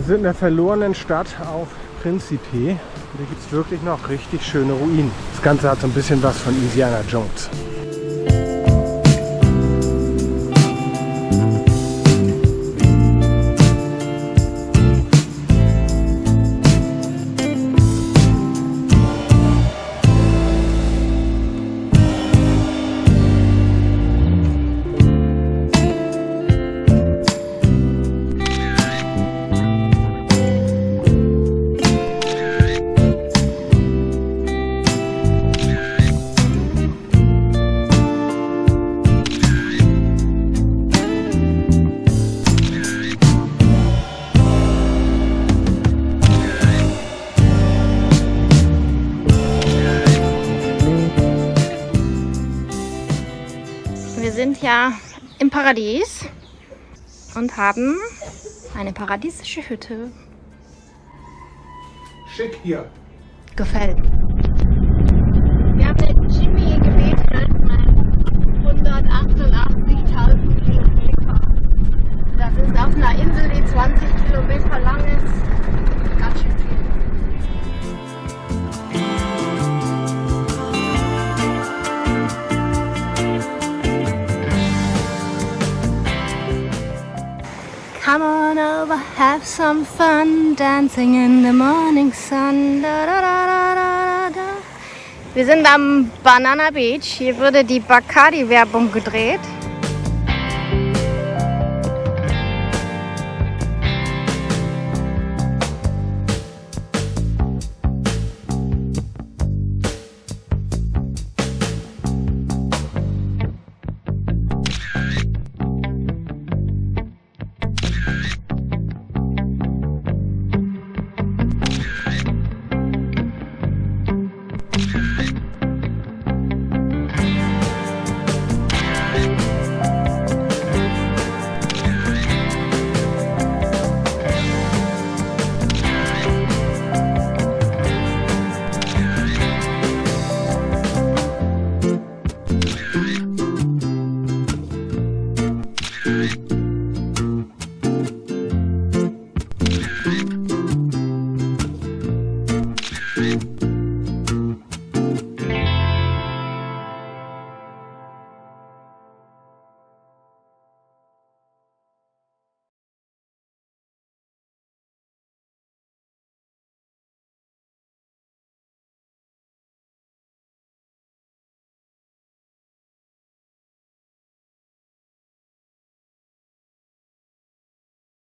sind in der verlorenen Stadt auf Principe. Hier gibt es wirklich noch richtig schöne Ruinen. Das Ganze hat so ein bisschen was von Indiana Jones. Wir sind ja im Paradies und haben eine paradiesische Hütte. Schick hier. Gefällt. Wir haben den Jimmy gemetet, 188.000 Kilometer. Das ist auf einer Insel, die 20 Kilometer lang ist. Ganz schön viel. Come on over, have some fun, dancing in the morning sun. Da, da, da, da, da, da. Wir sind am Banana Beach. Hier wurde die Bacardi-Werbung gedreht.